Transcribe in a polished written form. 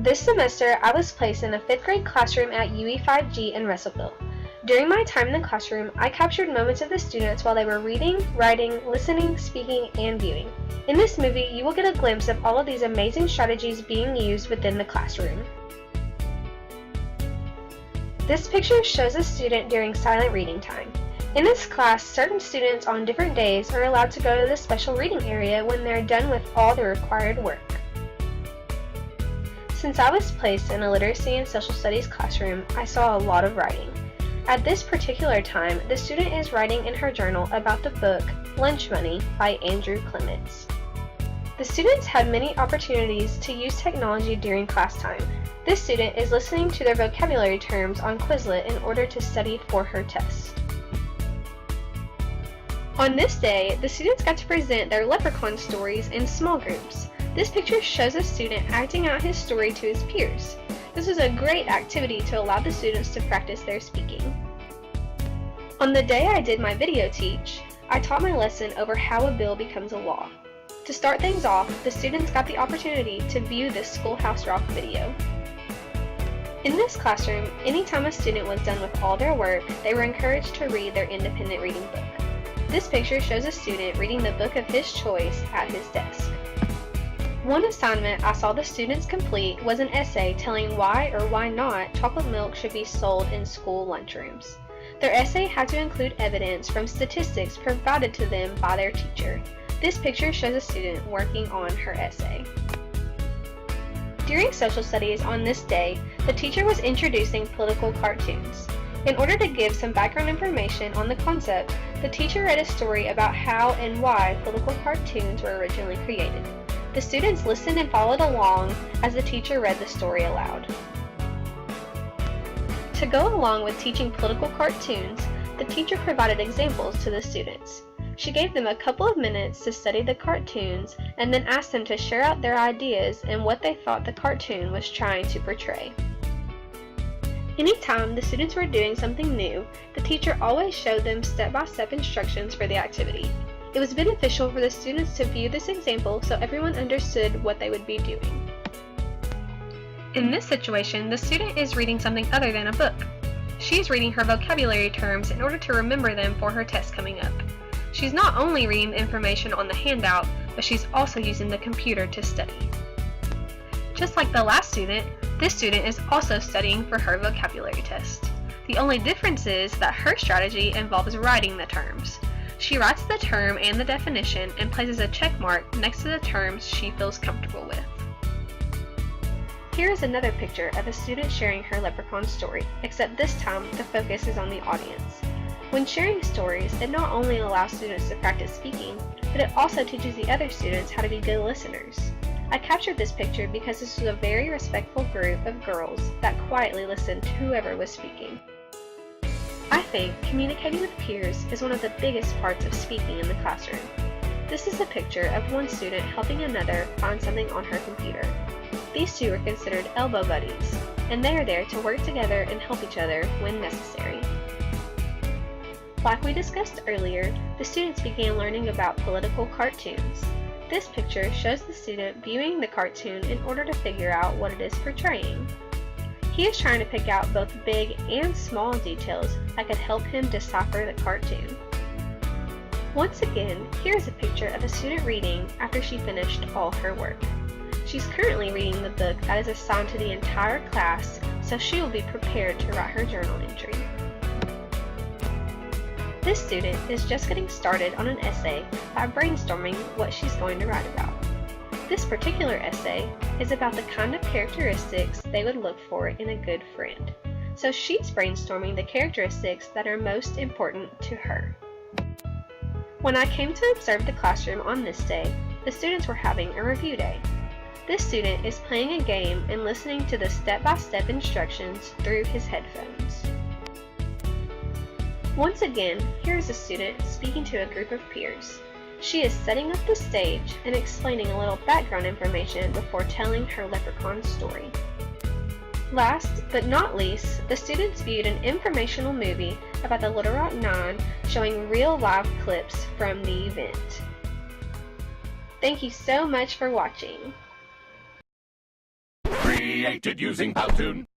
This semester, I was placed in a 5th grade classroom at UE5G in Russellville. During my time in the classroom, I captured moments of the students while they were reading, writing, listening, speaking, and viewing. In this movie, you will get a glimpse of all of these amazing strategies being used within the classroom. This picture shows a student during silent reading time. In this class, certain students on different days are allowed to go to the special reading area when they're done with all the required work. Since I was placed in a literacy and social studies classroom, I saw a lot of writing. At this particular time, the student is writing in her journal about the book Lunch Money by Andrew Clements. The students had many opportunities to use technology during class time. This student is listening to their vocabulary terms on Quizlet in order to study for her test. On this day, the students got to present their leprechaun stories in small groups. This picture shows a student acting out his story to his peers. This was a great activity to allow the students to practice their speaking. On the day I did my video teach, I taught my lesson over how a bill becomes a law. To start things off, the students got the opportunity to view this Schoolhouse Rock video. In this classroom, anytime a student was done with all their work, they were encouraged to read their independent reading book. This picture shows a student reading the book of his choice at his desk. One assignment I saw the students complete was an essay telling why or why not chocolate milk should be sold in school lunchrooms. Their essay had to include evidence from statistics provided to them by their teacher. This picture shows a student working on her essay. During social studies on this day, the teacher was introducing political cartoons. In order to give some background information on the concept, the teacher read a story about how and why political cartoons were originally created. The students listened and followed along as the teacher read the story aloud. To go along with teaching political cartoons, the teacher provided examples to the students. She gave them a couple of minutes to study the cartoons and then asked them to share out their ideas and what they thought the cartoon was trying to portray. Anytime the students were doing something new, the teacher always showed them step-by-step instructions for the activity. It was beneficial for the students to view this example so everyone understood what they would be doing. In this situation, the student is reading something other than a book. She is reading her vocabulary terms in order to remember them for her test coming up. She's not only reading the information on the handout, but she's also using the computer to study. Just like the last student, this student is also studying for her vocabulary test. The only difference is that her strategy involves writing the terms. She writes the term and the definition and places a check mark next to the terms she feels comfortable with. Here is another picture of a student sharing her leprechaun story, except this time the focus is on the audience. When sharing stories, it not only allows students to practice speaking, but it also teaches the other students how to be good listeners. I captured this picture because this was a very respectful group of girls that quietly listened to whoever was speaking. I think communicating with peers is one of the biggest parts of speaking in the classroom. This is a picture of one student helping another find something on her computer. These two are considered elbow buddies, and they are there to work together and help each other when necessary. Like we discussed earlier, the students began learning about political cartoons. This picture shows the student viewing the cartoon in order to figure out what it is portraying. He is trying to pick out both big and small details that could help him decipher the cartoon. Once again, here is a picture of a student reading after she finished all her work. She's currently reading the book that is assigned to the entire class, so she will be prepared to write her journal entry. This student is just getting started on an essay by brainstorming what she's going to write about. This particular essay is about the kind of characteristics they would look for in a good friend. So she's brainstorming the characteristics that are most important to her. When I came to observe the classroom on this day, the students were having a review day. This student is playing a game and listening to the step-by-step instructions through his headphones. Once again, here is a student speaking to a group of peers. She is setting up the stage and explaining a little background information before telling her leprechaun story. Last but not least, the students viewed an informational movie about the Little Rock Nine showing real live clips from the event. Thank you so much for watching. created using Powtoon.